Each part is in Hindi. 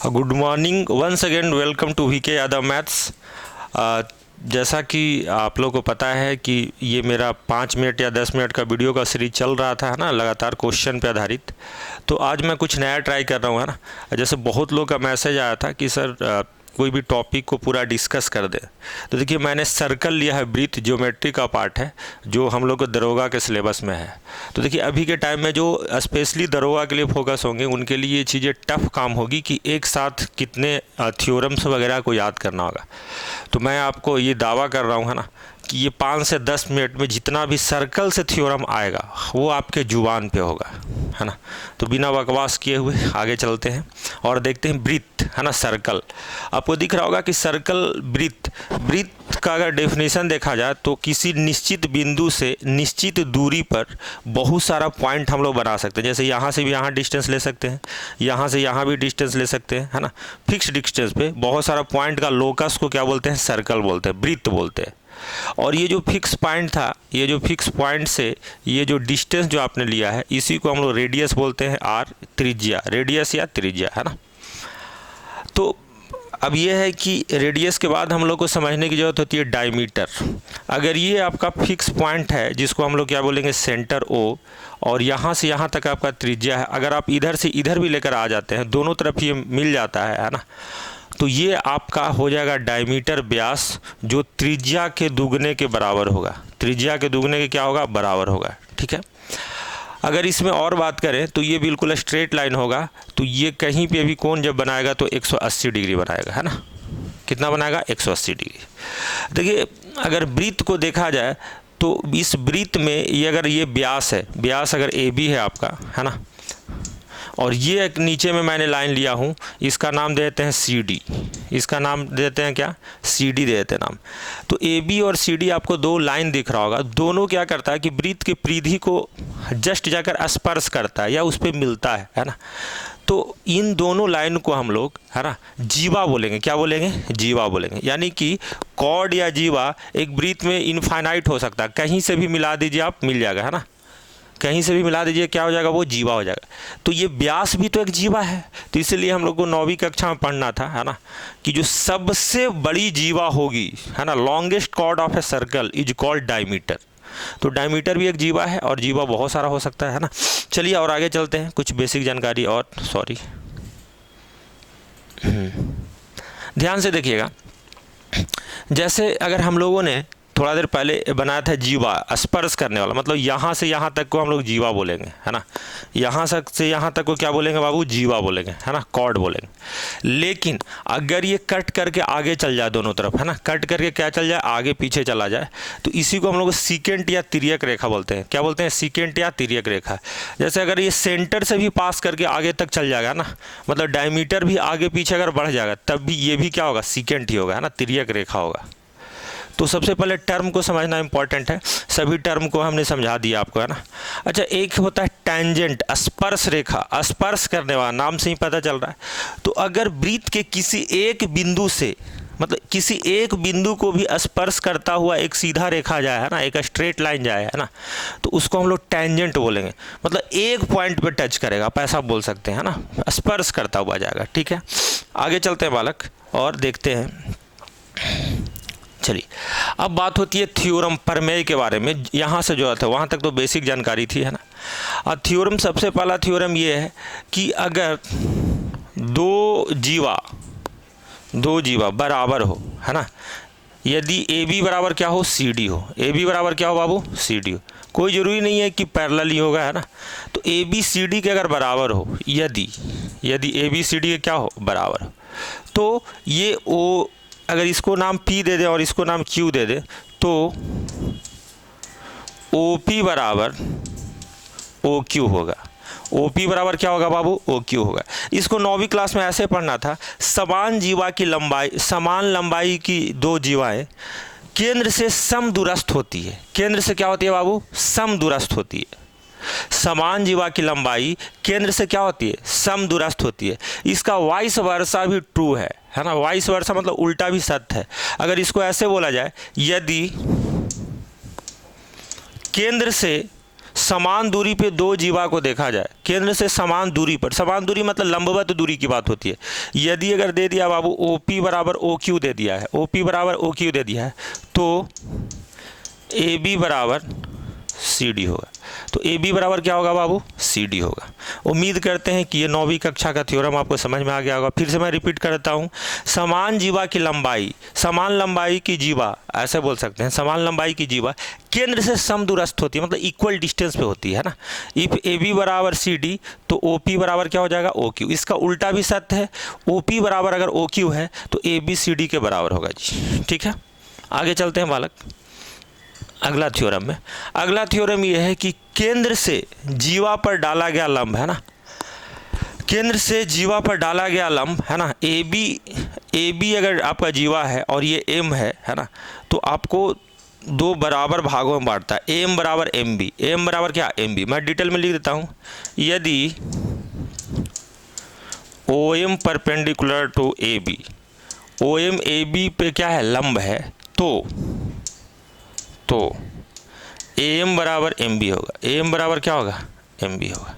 Good morning once again, welcome to VK Yadav maths. जैसा कि आप लोगों को पता है कि ये मेरा 5 मिनट या 10 मिनट का वीडियो का सीरीज चल रहा था, है ना, लगातार क्वेश्चन पे आधारित। तो आज मैं कुछ नया ट्राई कर रहा हूँ, है ना। जैसे बहुत लोग का मैसेज आया था कि सर कोई भी टॉपिक को पूरा डिस्कस कर दे। तो देखिए, मैंने सर्कल लिया है, ब्रीथ ज्योमेट्री का पार्ट है जो हम लोग को दरोगा के सिलेबस में है। तो देखिए, अभी के टाइम में जो स्पेशली दरोगा के लिए फोकस होंगे उनके लिए ये चीज़ें टफ काम होगी कि एक साथ कितने थ्योरम्स वगैरह को याद करना होगा। तो मैं आपको ये दावा कर रहा हूँ, है ना, कि ये 5 से 10 मिनट में जितना भी सर्कल से थ्योरम आएगा वो आपके जुबान पे होगा, है ना। तो बिना बकवास किए हुए आगे चलते हैं और देखते हैं ब्रीथ, है ना, सर्कल। आपको दिख रहा होगा कि सर्कल ब्रीथ का अगर डेफिनेशन देखा जाए तो किसी निश्चित बिंदु से निश्चित दूरी पर बहुत सारा पॉइंट हम लोग बना सकते हैं। जैसे यहाँ से भी यहाँ डिस्टेंस ले सकते हैं, यहाँ से यहाँ भी डिस्टेंस ले सकते हैं, है ना। फिक्स डिस्टेंस पे बहुत सारा पॉइंट का लोकस को क्या बोलते हैं? सर्कल बोलते हैं, ब्रीथ बोलते हैं। और ये जो फिक्स पॉइंट था, ये जो फिक्स पॉइंट से ये जो डिस्टेंस जो आपने लिया है, इसी को हम लोग रेडियस बोलते हैं, आर, त्रिज्या, रेडियस या त्रिज्या, है ना। तो अब ये है कि रेडियस के बाद हम लोग को समझने की ज़रूरत होती है डायमीटर। अगर ये आपका फिक्स पॉइंट है जिसको हम लोग क्या बोलेंगे? सेंटर ओ, और यहाँ से यहाँ तक आपका त्रिज्या है। अगर आप इधर से इधर भी लेकर आ जाते हैं, दोनों तरफ ये मिल जाता है ना, तो ये आपका हो जाएगा डायमीटर, व्यास, जो त्रिज्या के दुगने के बराबर होगा। त्रिज्या के दुगने के क्या होगा? बराबर होगा, ठीक है। अगर इसमें और बात करें तो ये बिल्कुल स्ट्रेट लाइन होगा। तो ये कहीं पे भी कोण जब बनाएगा तो 180 डिग्री बनाएगा, है ना। कितना बनाएगा? 180 डिग्री। देखिए, अगर ब्रीथ को देखा जाए तो इस ब्रीथ में ये अगर ये व्यास है, व्यास अगर ए बी है आपका, है ना, और ये एक नीचे में मैंने लाइन लिया हूँ, इसका नाम दे देते हैं सी डी। इसका नाम दे देते हैं क्या? सी डी दे देते हैं नाम। तो ए बी और सी डी आपको दो लाइन दिख रहा होगा। दोनों क्या करता है कि ब्रीथ के परिधि को जस्ट जाकर स्पर्श करता है या उस पर मिलता है ना। तो इन दोनों लाइन को हम लोग, है ना, जीवा बोलेंगे। क्या बोलेंगे? जीवा बोलेंगे। यानी कि कॉर्ड या जीवा एक ब्रीथ में इनफाइनाइट हो सकता है, कहीं से भी मिला दीजिए आप, मिल जाएगा, है ना। कहीं से भी मिला दीजिए, क्या हो जाएगा? वो जीवा हो जाएगा। तो ये व्यास भी तो एक जीवा है। तो इसलिए हम लोग को 9वीं कक्षा में पढ़ना था, है ना, कि जो सबसे बड़ी जीवा होगी, है ना, longest chord of a circle is called diameter. तो डायमीटर भी एक जीवा है और जीवा बहुत सारा हो सकता है ना। चलिए और आगे चलते हैं, कुछ बेसिक जानकारी और, सॉरी, ध्यान से देखिएगा। जैसे अगर हम लोगों ने थोड़ा देर पहले बनाया था जीवा, स्पर्श करने वाला, मतलब यहाँ से यहाँ तक को हम लोग जीवा बोलेंगे, है ना। यहाँ से यहाँ तक को क्या बोलेंगे बाबू? जीवा बोलेंगे, है ना, कॉर्ड बोलेंगे। लेकिन अगर ये कट करके आगे चल जाए दोनों तरफ, है ना, कट करके क्या चल जाए? आगे पीछे चला जाए, तो इसी को हम लोग सीकेंट या तिर्यक रेखा बोलते हैं। क्या बोलते हैं? सीकेंट या तिर्यक रेखा। जैसे अगर ये सेंटर से भी पास करके आगे तक चल जाएगा ना, मतलब डायमीटर भी आगे पीछे अगर बढ़ जाएगा, तब भी ये भी क्या होगा? सीकेंट ही होगा, है ना, तिर्यक रेखा होगा। तो सबसे पहले टर्म को समझना इंपॉर्टेंट है। सभी टर्म को हमने समझा दिया आपको, है ना। अच्छा, एक होता है टेंजेंट, स्पर्श रेखा, स्पर्श करने वाला, नाम से ही पता चल रहा है। तो अगर ब्रीथ के किसी एक बिंदु से, मतलब किसी एक बिंदु को भी स्पर्श करता हुआ एक सीधा रेखा जाए, है ना, एक स्ट्रेट लाइन जाए, है ना, तो उसको हम लोग टेंजेंट बोलेंगे। मतलब एक पॉइंट पे टच करेगा, आप ऐसा बोल सकते हैं, है ना, स्पर्श करता हुआ जाएगा, ठीक है। आगे चलते हैं बालक और देखते हैं। चलिए, अब बात होती है थ्योरम, प्रमेय के बारे में। यहाँ से जो था वहाँ तक तो बेसिक जानकारी थी, है ना। और थ्योरम, सबसे पहला थ्योरम ये है कि अगर दो जीवा बराबर हो, है ना, यदि ए बी बराबर क्या हो? सी डी हो। ए बी बराबर क्या हो बाबू? सी डी हो। कोई ज़रूरी नहीं है कि पैरेलल ही होगा, है ना। तो ए बी सी डी के अगर बराबर हो, यदि ए बी सी डी के क्या हो? बराबर हो, तो ये ओ, अगर इसको नाम P दे दे और इसको नाम Q दे दे, तो OP बराबर OQ होगा। OP बराबर क्या होगा बाबू? OQ होगा। इसको 9वीं क्लास में ऐसे पढ़ना था, समान जीवा की लंबाई, समान लंबाई की दो जीवाएं केंद्र से समदूरस्थ होती है। केंद्र से क्या होती है बाबू? समदूरस्थ होती है। समान जीवा की लंबाई केंद्र से क्या होती है? समदूरस्थ होती है। इसका वाइस वर्सा भी ट्रू है ना। वाइस वर्सा मतलब उल्टा भी सत्य है। अगर इसको ऐसे बोला जाए, यदि केंद्र से समान दूरी पे दो जीवा को देखा जाए, केंद्र से समान दूरी पर, समान दूरी मतलब लंबवत दूरी की बात होती है। यदि अगर दे दिया बाबू OP बराबर OQ दे दिया है, OP बराबर OQ दे दिया है, तो AB बराबर CD होगा। तो AB बराबर क्या होगा बाबू? CD होगा। उम्मीद करते हैं कि ये 9वीं कक्षा का थ्योरम आपको समझ में आ गया होगा। फिर से मैं रिपीट करता हूँ, समान जीवा की लंबाई, समान लंबाई की जीवा, ऐसे बोल सकते हैं, समान लंबाई की जीवा केंद्र से समदूरस्थ होती है, मतलब इक्वल डिस्टेंस पे होती है ना। इफ AB बराबर CD तो OP बराबर क्या हो जाएगा? OQ। इसका उल्टा भी सत्य है, OP बराबर अगर OQ है तो AB CD के बराबर होगा जी। ठीक है, आगे चलते हैं बालक अगला थ्योरम में। अगला थ्योरम ये है कि केंद्र से जीवा पर डाला गया लंब, है ना, केंद्र से जीवा पर डाला गया लंब, है ना, AB अगर आपका जीवा है और ये M है ना, तो आपको दो बराबर भागों में बांटता है, M बराबर MB। M बराबर क्या? MB। मैं डिटेल में लिख देता हूँ, यदि OM perpendicular to AB, OM AB पे क्या है? लंब है, तो AM बराबर MB होगा। AM बराबर क्या होगा? MB होगा।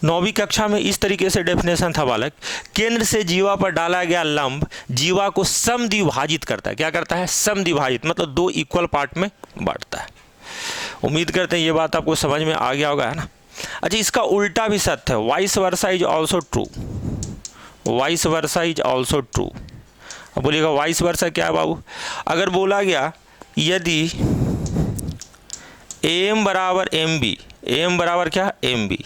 9वीं कक्षा में इस तरीके से डेफिनेशन था बालक, केंद्र से जीवा पर डाला गया लंब जीवा को समद्विभाजित करता है। क्या करता है? समद्विभाजित, मतलब दो इक्वल पार्ट में बांटता है। उम्मीद करते हैं ये बात आपको समझ में आ गया होगा, है ना। अच्छा, इसका उल्टा भी सत्य है, vice versa is also true, vice versa is also true. अब बोलिएगा वाइस वर्सा क्या है बाबू? अगर बोला गया यदि AM बराबर MB, AM बराबर क्या? MB,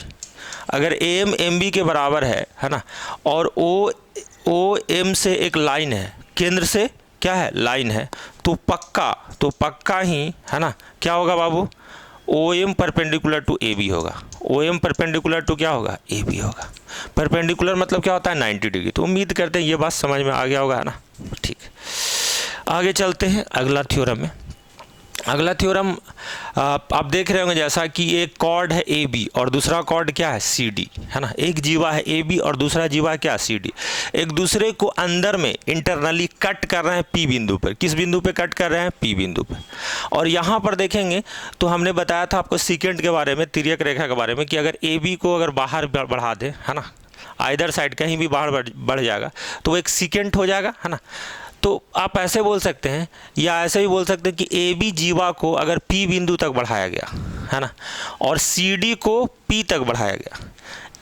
अगर AM MB के बराबर है ना, और OM से एक लाइन है, केंद्र से क्या है? लाइन है, तो पक्का ही, है ना, क्या होगा बाबू? OM परपेंडिकुलर टू AB होगा। OM परपेंडिकुलर टू क्या होगा? AB होगा। परपेंडिकुलर मतलब क्या होता है? 90 डिग्री। तो उम्मीद करते हैं ये बात समझ में आ गया होगा, है ना। ठीक, आगे चलते हैं अगला थ्योरम में। अगला थ्योरम आप देख रहे होंगे जैसा कि एक कॉर्ड है AB और दूसरा कॉर्ड क्या है? CD, है ना। एक जीवा है AB और दूसरा जीवा क्या? CD। एक दूसरे को अंदर में इंटरनली कट कर रहे हैं P बिंदु पर। किस बिंदु पे कट कर रहे हैं? P बिंदु पर। और यहाँ पर देखेंगे तो हमने बताया था आपको सेकेंड के बारे में, तिर्यक रेखा के बारे में, कि अगर AB को अगर बाहर बढ़ा दे, है ना, आइदर साइड कहीं भी बाहर बढ़ जाएगा तो वो एक सेकेंड हो जाएगा, है ना। तो आप ऐसे बोल सकते हैं या ऐसे भी बोल सकते हैं कि AB जीवा को अगर P बिंदु तक बढ़ाया गया, है ना, और CD को P तक बढ़ाया गया,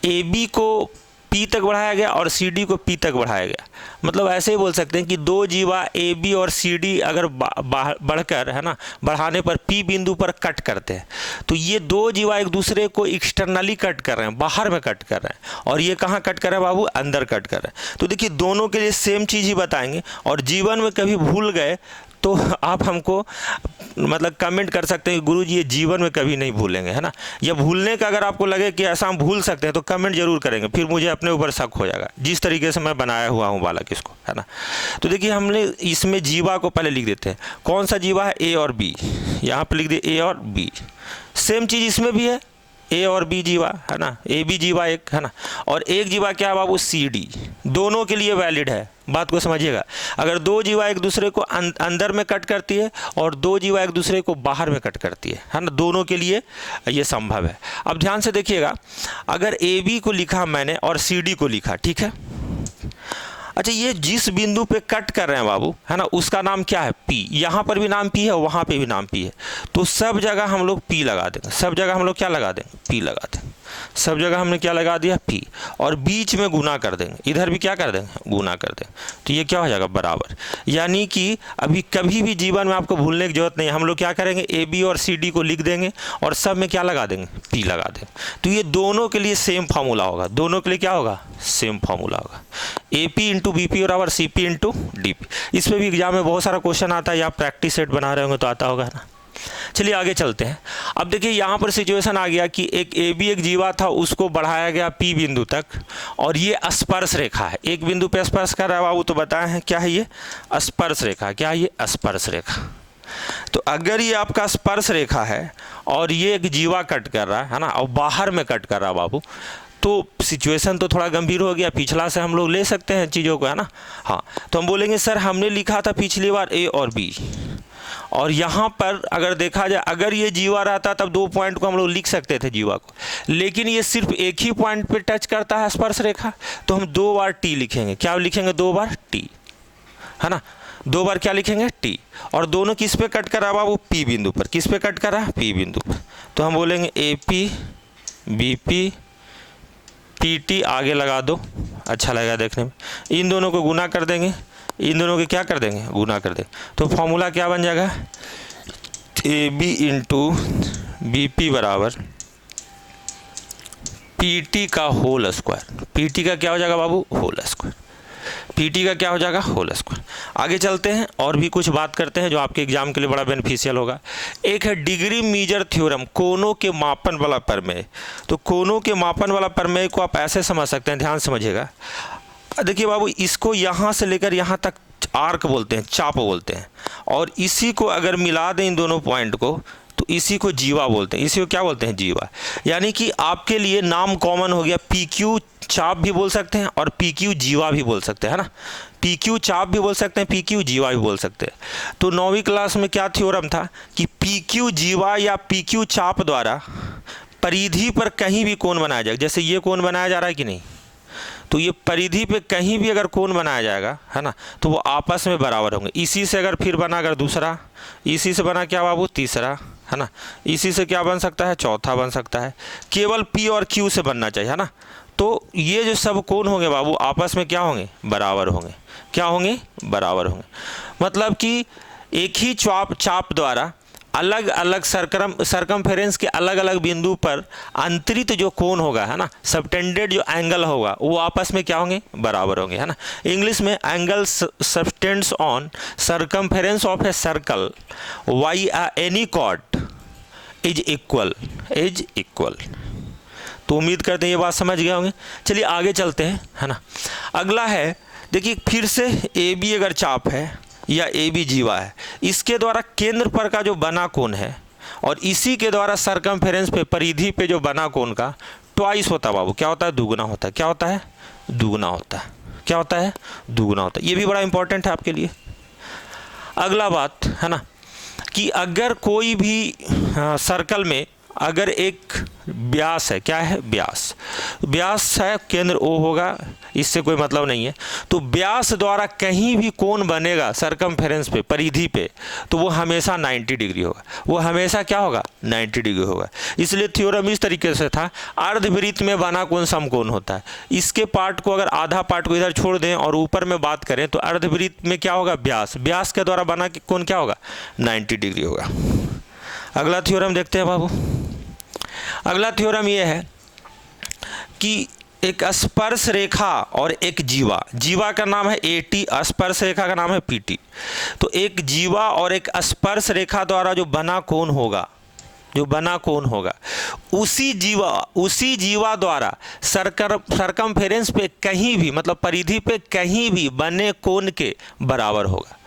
AB को P तक बढ़ाया गया और CD को P तक बढ़ाया गया, मतलब ऐसे ही बोल सकते हैं कि दो जीवा AB और CD अगर बढ़कर, है ना, बढ़ाने पर P बिंदु पर कट करते हैं, तो ये दो जीवा एक दूसरे को एक्सटर्नली कट कर रहे हैं, बाहर में कट कर रहे हैं, और ये कहाँ कट कर रहे हैं बाबू? अंदर कट कर रहे हैं। तो देखिए दोनों के लिए सेम चीज़ ही बताएंगे, और जीवन में कभी भूल गए तो आप हमको मतलब कमेंट कर सकते हैं कि गुरुजी ये जीवन में कभी नहीं भूलेंगे, है ना। या भूलने का अगर आपको लगे कि ऐसा हम भूल सकते हैं तो कमेंट जरूर करेंगे, फिर मुझे अपने ऊपर शक हो जाएगा जिस तरीके से मैं बनाया हुआ हूँ बालक इसको, है ना। तो देखिए हमने इसमें जीवा को पहले लिख देते हैं। कौन सा जीवा है? A और B। यहाँ पर लिख दिए A और B। सेम चीज़ इसमें भी है, A और B जीवा, है ना, AB जीवा एक, है ना, और एक जीवा क्या है बाबू? CD। दोनों के लिए वैलिड है, बात को समझिएगा। अगर दो जीवा एक दूसरे को अंदर में कट करती है और दो जीवा एक दूसरे को बाहर में कट करती है ना, दोनों के लिए ये संभव है। अब ध्यान से देखिएगा, अगर AB को लिखा मैंने और CD को लिखा, ठीक है। अच्छा, ये जिस बिंदु पे कट कर रहे हैं बाबू, है ना, उसका नाम क्या है? P। यहाँ पर भी नाम P है, वहाँ पे भी नाम P है, तो सब जगह हम लोग P लगा देंगे। सब जगह हम लोग क्या लगा देंगे? P लगा देंगे। सब जगह हमने क्या लगा दिया? P। और बीच में गुना कर देंगे, इधर भी क्या कर देंगे? गुना कर देंगे। तो ये क्या हो जाएगा? बराबर। यानी कि अभी कभी भी जीवन में आपको भूलने की जरूरत नहीं है। हम लोग क्या करेंगे? AB और CD को लिख देंगे और सब में क्या लगा देंगे? P लगा देंगे। तो ये दोनों के लिए सेम फार्मूला होगा, दोनों के लिए क्या होगा? सेम फार्मूला होगा, AP इंटू BP और CP इंटू DP। इस पर भी एग्जाम में बहुत सारा क्वेश्चन आता है, या आप प्रैक्टिस सेट बना रहे होंगे तो आता होगा ना। चलिए आगे चलते हैं। अब देखिए यहाँ पर सिचुएशन आ गया कि एक AB एक जीवा था, उसको बढ़ाया गया P बिंदु तक, और ये स्पर्श रेखा है, एक बिंदु पे स्पर्श कर रहा है बाबू, तो बताए हैं क्या है? ये स्पर्श रेखा। क्या है ये? स्पर्श रेखा। तो अगर ये आपका स्पर्श रेखा है और ये एक जीवा कट कर रहा है ना, और बाहर में कट कर रहा है बाबू, तो सिचुएशन तो थोड़ा गंभीर हो गया। पिछला से हम लोग ले सकते हैं चीज़ों को, है ना। हाँ, तो हम बोलेंगे सर हमने लिखा था पिछली बार A और B, और यहाँ पर अगर देखा जाए, अगर ये जीवा रहता तब 2 पॉइंट को हम लोग लिख सकते थे जीवा को, लेकिन ये सिर्फ एक ही पॉइंट पे टच करता है स्पर्श रेखा, तो हम 2 बार टी लिखेंगे। क्या लिखेंगे? 2 बार टी, है ना, 2 बार क्या लिखेंगे? टी। और दोनों किस पे कट कर रहा है बाबू? पी बिंदु पर। किस पे कट कर रहा है? पी बिंदु पर। तो हम बोलेंगे A P B P P T, आगे लगा दो, अच्छा लगेगा देखने में। इन दोनों को गुना कर देंगे, इन दोनों के क्या कर देंगे? गुना कर देंगे। तो फॉर्मूला क्या बन जाएगा? A B into B P बराबर पी टी का होल स्क्वायर। पी टी का क्या हो जाएगा बाबू? Whole square. पीटी का क्या हो जाएगा? Whole square. आगे चलते हैं और भी कुछ बात करते हैं जो आपके एग्जाम के लिए बड़ा बेनिफिशियल होगा। एक है डिग्री मेजर थ्योरम, कोनों के मापन वाला प्रमेय। तो कोनों के मापन वाला प्रमेय को आप ऐसे समझ सकते हैं, ध्यान समझिएगा। देखिए बाबू, इसको यहाँ से लेकर यहाँ तक आर्क बोलते हैं, चाप बोलते हैं, और इसी को अगर मिला दें इन दोनों पॉइंट को तो इसी को जीवा बोलते हैं। इसी को क्या बोलते हैं? जीवा। यानी कि आपके लिए नाम कॉमन हो गया, पी क्यू चाप भी बोल सकते हैं और पी क्यू जीवा भी बोल सकते हैं, है ना। पी क्यू चाप भी बोल सकते हैं, पी क्यू जीवा भी बोल सकते हैं। तो 9वीं क्लास में क्या थ्योरम था कि पी क्यू जीवा या पी क्यू चाप द्वारा परिधि पर कहीं भी कोण बनाया जाएगा। जैसे ये कोण बनाया जा रहा है कि नहीं, तो ये परिधि पे कहीं भी अगर कोण बनाया जाएगा, है ना, तो वो आपस में बराबर होंगे। इसी से अगर फिर बना अगर दूसरा, इसी से बना क्या बाबू? तीसरा, है ना, इसी से क्या बन सकता है? चौथा बन सकता है। केवल पी और क्यू से बनना चाहिए, है ना। तो ये जो सब कोण होंगे बाबू आपस में क्या होंगे? बराबर होंगे। क्या होंगे? बराबर होंगे। मतलब कि एक ही चाप द्वारा अलग अलग सरकमफेरेंस के अलग अलग बिंदु पर अंतरित जो कोण होगा, है ना, सबटेंडेड जो एंगल होगा, वो आपस में क्या होंगे? बराबर होंगे, है ना। इंग्लिश में angle subtends on circumference of a circle by any chord is equal. तो उम्मीद करते हैं ये बात समझ गए होंगे। चलिए आगे चलते हैं, है ना। अगला है, देखिए फिर से ए बी अगर चाप है या ए बी जीवा है, इसके द्वारा केंद्र पर का जो बना कोण है और इसी के द्वारा सरकमफेरेंस पे परिधि पे जो बना कोण का ट्वाइस होता है बाबू। क्या होता है? दुगुना होता है। क्या होता है? दुगुना होता है। क्या होता है? दुगुना होता है। ये भी बड़ा इंपॉर्टेंट है आपके लिए। अगला बात है ना कि अगर कोई भी सर्कल में अगर एक व्यास है, क्या है? व्यास है, केंद्र ओ होगा, इससे कोई मतलब नहीं है। तो व्यास द्वारा कहीं भी कोण बनेगा सरकमफेरेंस पे, परिधि पे, तो वो हमेशा 90 डिग्री होगा। वो हमेशा क्या होगा? 90 डिग्री होगा। इसलिए थ्योरम इस तरीके से था, अर्धवृत्त में बना कोण समकोण होता है। इसके पार्ट को अगर आधा पार्ट को इधर छोड़ दें और ऊपर में बात करें तो अर्धवृत्त में क्या होगा? व्यास के द्वारा बना कोण क्या होगा? 90 डिग्री होगा। अगला थ्योरम देखते हैं बाबू। अगला थ्योरम ये है कि एक स्पर्श रेखा और एक जीवा का नाम है एटी, स्पर्श रेखा का नाम है पीटी। तो एक जीवा और एक स्पर्श रेखा द्वारा जो बना कोण होगा, उसी जीवा द्वारा सरकमफेरेंस पे कहीं भी, मतलब परिधि पे कहीं भी बने कोण के बराबर होगा।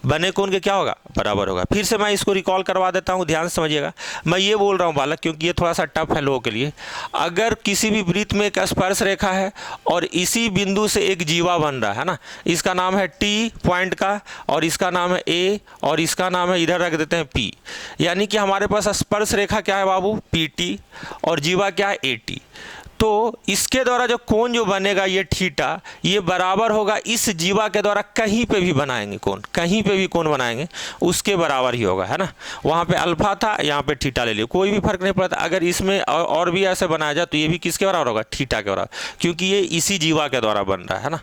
बने कोण के क्या होगा? बराबर होगा। फिर से मैं इसको रिकॉल करवा देता हूँ, ध्यान से समझिएगा। मैं ये बोल रहा हूँ बालक, क्योंकि ये थोड़ा सा टफ है लोगों के लिए। अगर किसी भी वृत्त में एक स्पर्श रेखा है और इसी बिंदु से एक जीवा बन रहा है ना, इसका नाम है टी पॉइंट का, और इसका नाम है ए, और इसका नाम है, इधर रख देते हैं पी। यानी कि हमारे पास स्पर्श रेखा क्या है बाबू? पी टी, और जीवा क्या है? A T. तो इसके द्वारा जो कोण जो बनेगा ये थीटा, ये बराबर होगा इस जीवा के द्वारा कहीं पे भी बनाएंगे कोण, कहीं पे भी कोण बनाएंगे उसके बराबर ही होगा, है ना। वहाँ पे अल्फा था, यहाँ पे थीटा ले लियो, कोई भी फर्क नहीं पड़ता। अगर इसमें और भी ऐसे बनाया जाए तो ये भी किसके बराबर होगा? थीटा के बराबर, क्योंकि ये इसी जीवा के द्वारा बन रहा है ना।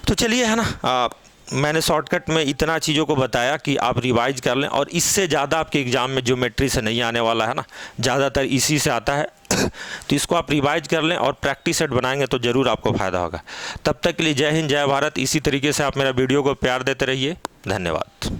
तो चलिए, है ना, मैंने शॉर्टकट में इतना चीज़ों को बताया कि आप रिवाइज कर लें, और इससे ज़्यादा आपके एग्ज़ाम में ज्योमेट्री से नहीं आने वाला है ना, ज़्यादातर इसी से आता है। तो इसको आप रिवाइज कर लें और प्रैक्टिस सेट बनाएंगे तो ज़रूर आपको फ़ायदा होगा। तब तक के लिए जय हिंद, जय भारत। इसी तरीके से आप मेरा वीडियो को प्यार देते रहिए। धन्यवाद।